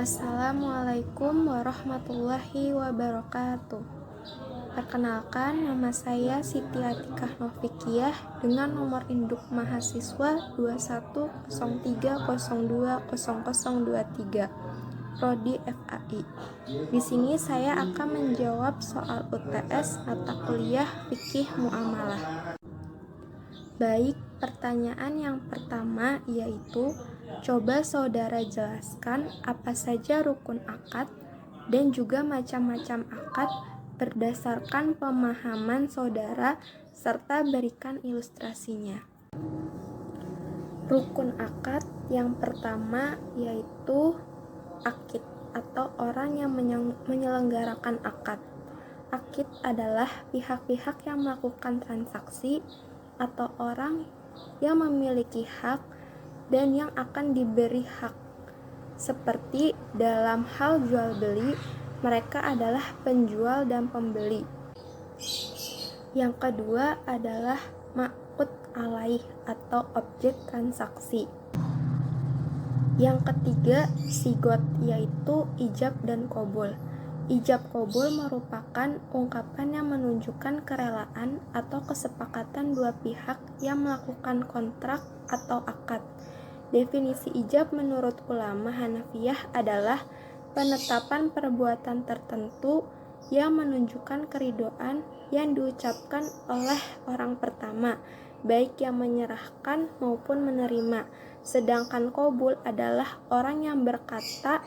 Assalamualaikum warahmatullahi wabarakatuh. Perkenalkan, nama saya Siti Atikah Novikiyah dengan nomor induk mahasiswa 2103020023, Prodi FAI. Di sini saya akan menjawab soal UTS mata kuliah Fikih Muamalah. Baik, pertanyaan yang pertama yaitu, coba saudara jelaskan apa saja rukun akad dan juga macam-macam akad berdasarkan pemahaman saudara serta berikan ilustrasinya. Rukun akad yang pertama yaitu akid atau orang yang menyelenggarakan akad. Akid adalah pihak-pihak yang melakukan transaksi atau orang yang memiliki hak dan yang akan diberi hak. Seperti dalam hal jual beli, mereka adalah penjual dan pembeli. Yang kedua adalah ma'qud alaih atau objek transaksi. Yang ketiga sigot, yaitu ijab dan qabul. Ijab qabul merupakan ungkapan yang menunjukkan kerelaan atau kesepakatan dua pihak yang melakukan kontrak atau akad. Definisi ijab menurut ulama Hanafiyah adalah penetapan perbuatan tertentu yang menunjukkan keridhaan yang diucapkan oleh orang pertama, baik yang menyerahkan maupun menerima. Sedangkan qabul adalah orang yang berkata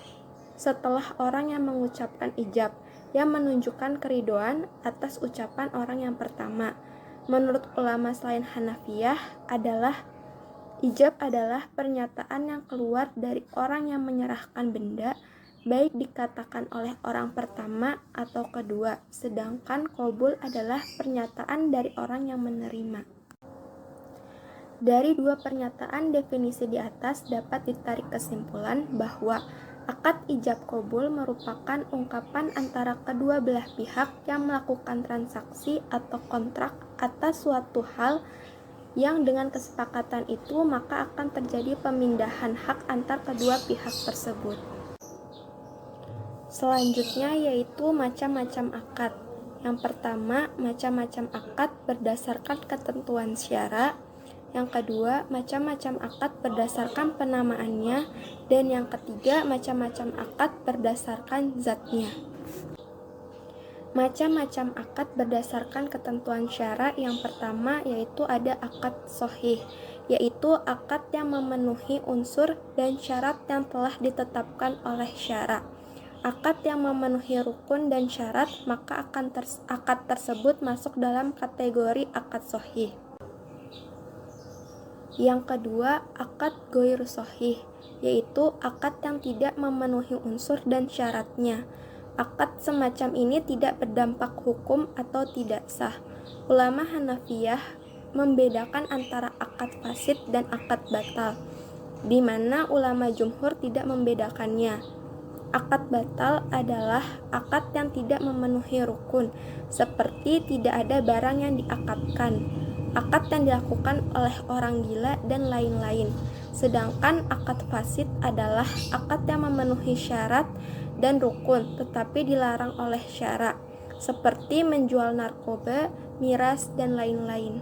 setelah orang yang mengucapkan ijab, yang menunjukkan keridhaan atas ucapan orang yang pertama. Menurut ulama selain Hanafiyah ijab adalah pernyataan yang keluar dari orang yang menyerahkan benda, baik dikatakan oleh orang pertama atau kedua. Sedangkan qabul adalah pernyataan dari orang yang menerima. Dari dua pernyataan definisi di atas dapat ditarik kesimpulan bahwa akad ijab qabul merupakan ungkapan antara kedua belah pihak yang melakukan transaksi atau kontrak atas suatu hal yang dengan kesepakatan itu maka akan terjadi pemindahan hak antar kedua pihak tersebut. Selanjutnya yaitu macam-macam akad. Yang pertama, macam-macam akad berdasarkan ketentuan syara. Yang kedua, macam-macam akad berdasarkan penamaannya. Dan yang ketiga, macam-macam akad berdasarkan zatnya. Macam-macam akad berdasarkan ketentuan syara. Yang pertama yaitu ada akad sahih, yaitu akad yang memenuhi unsur dan syarat yang telah ditetapkan oleh syara. Akad yang memenuhi rukun dan syarat, maka akad tersebut masuk dalam kategori akad sahih. Yang kedua, akad ghair sahih, yaitu akad yang tidak memenuhi unsur dan syaratnya. Akad semacam ini tidak berdampak hukum atau tidak sah. Ulama Hanafiyah membedakan antara akad fasid dan akad batal, di mana ulama jumhur tidak membedakannya. Akad batal adalah akad yang tidak memenuhi rukun, seperti tidak ada barang yang diakadkan, akad yang dilakukan oleh orang gila, dan lain-lain. Sedangkan akad fasid adalah akad yang memenuhi syarat dan rukun tetapi dilarang oleh syara, seperti menjual narkoba, miras, dan lain-lain.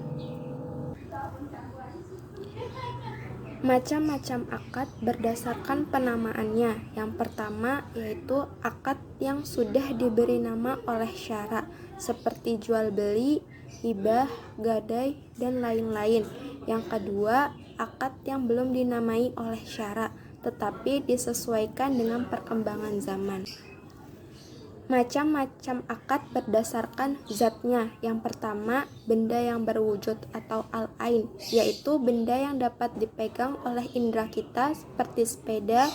Macam-macam akad berdasarkan penamaannya. Yang pertama yaitu akad yang sudah diberi nama oleh syara, seperti jual beli, hibah, gadai, dan lain-lain. Yang kedua, akad yang belum dinamai oleh syara, tetapi disesuaikan dengan perkembangan zaman. Macam-macam akad berdasarkan zatnya. Yang pertama, benda yang berwujud atau al-ain, yaitu benda yang dapat dipegang oleh indera kita seperti sepeda,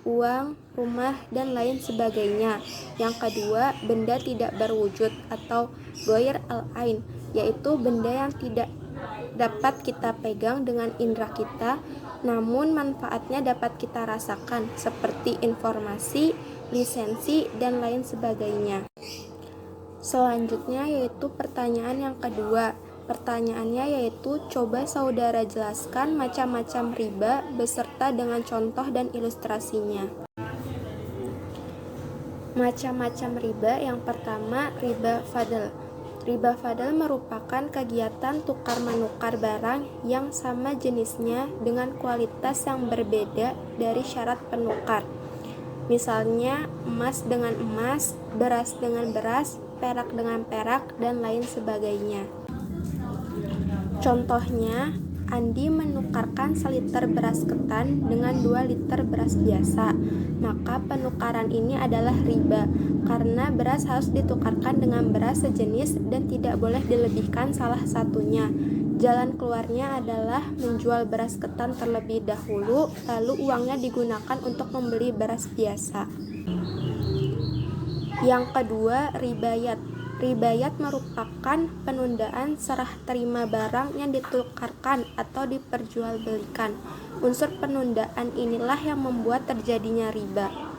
uang, rumah, dan lain sebagainya. Yang kedua, benda tidak berwujud atau ghair al-ain, yaitu benda yang tidak dapat kita pegang dengan indera kita, namun manfaatnya dapat kita rasakan, seperti informasi, lisensi, dan lain sebagainya. Selanjutnya yaitu pertanyaan yang kedua. Pertanyaannya yaitu, coba saudara jelaskan macam-macam riba beserta dengan contoh dan ilustrasinya. Macam-macam riba. Yang pertama, riba fadl. Riba fadl merupakan kegiatan tukar-menukar barang yang sama jenisnya dengan kualitas yang berbeda dari syarat penukar. Misalnya, emas dengan emas, beras dengan beras, perak dengan perak, dan lain sebagainya. Contohnya, Andi menukarkan seliter beras ketan dengan 2 liter beras biasa, maka penukaran ini adalah riba, karena beras harus ditukarkan dengan beras sejenis dan tidak boleh dilebihkan salah satunya. Jalan keluarnya adalah menjual beras ketan terlebih dahulu, lalu uangnya digunakan untuk membeli beras biasa. Yang kedua, ribayat. Ribayat merupakan penundaan serah terima barang yang ditukarkan atau diperjualbelikan. Unsur penundaan inilah yang membuat terjadinya riba.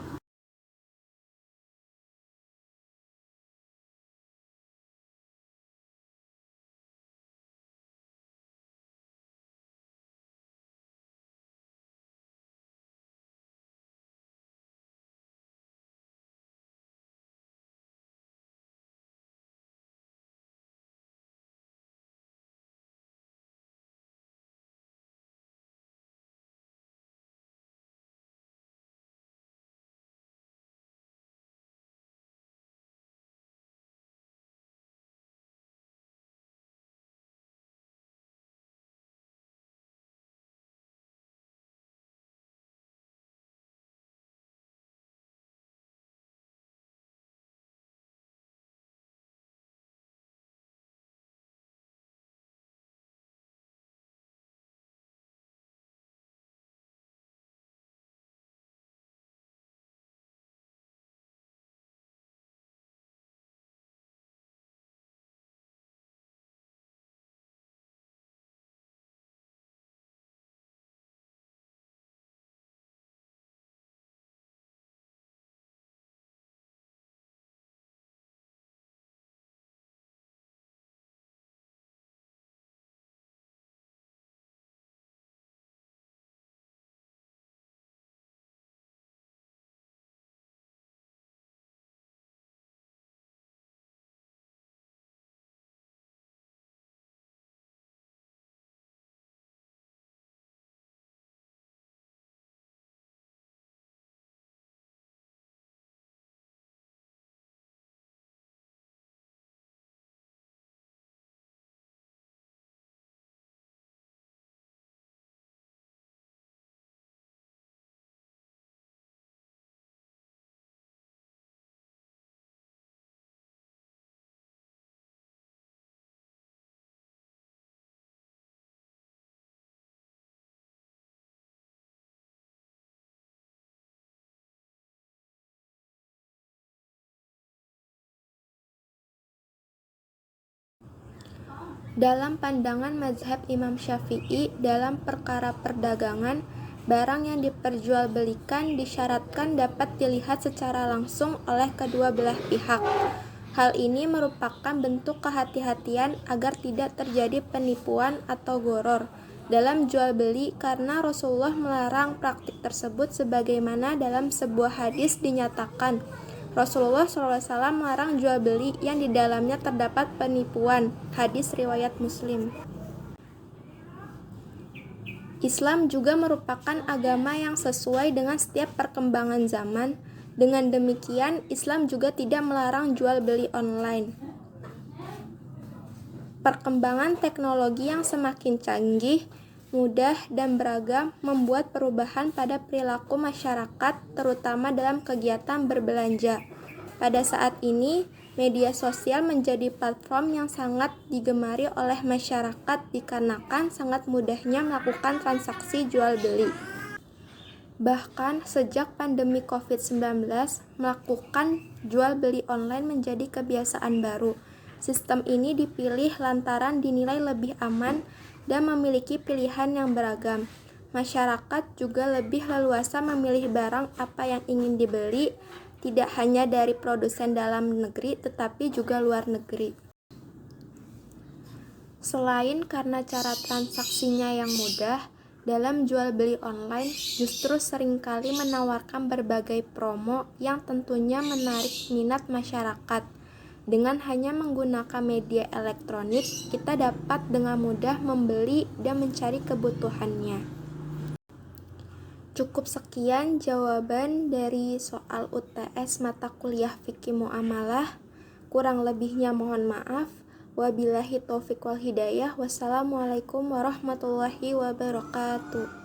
Dalam pandangan mazhab Imam Syafi'i, dalam perkara perdagangan, barang yang diperjualbelikan disyaratkan dapat dilihat secara langsung oleh kedua belah pihak. Hal ini merupakan bentuk kehati-hatian agar tidak terjadi penipuan atau gharar dalam jual beli, karena Rasulullah melarang praktik tersebut sebagaimana dalam sebuah hadis dinyatakan Rasulullah SAW melarang jual beli yang di dalamnya terdapat penipuan. Hadis riwayat Muslim. Islam juga merupakan agama yang sesuai dengan setiap perkembangan zaman. Dengan demikian, Islam juga tidak melarang jual beli online. Perkembangan teknologi yang semakin canggih, mudah, dan beragam membuat perubahan pada perilaku masyarakat, terutama dalam kegiatan berbelanja. Pada saat ini, media sosial menjadi platform yang sangat digemari oleh masyarakat dikarenakan sangat mudahnya melakukan transaksi jual beli. Bahkan sejak pandemi COVID-19, melakukan jual beli online menjadi kebiasaan baru. Sistem ini dipilih lantaran dinilai lebih aman dan memiliki pilihan yang beragam. Masyarakat juga lebih leluasa memilih barang apa yang ingin dibeli, tidak hanya dari produsen dalam negeri tetapi juga luar negeri. Selain karena cara transaksinya yang mudah, dalam jual beli online justru seringkali menawarkan berbagai promo yang tentunya menarik minat masyarakat. Dengan hanya menggunakan media elektronik, kita dapat dengan mudah membeli dan mencari kebutuhannya. Cukup sekian jawaban dari soal UTS mata kuliah Fikih Muamalah. Kurang lebihnya mohon maaf. Wabillahi taufiq wal hidayah. Wassalamualaikum warahmatullahi wabarakatuh.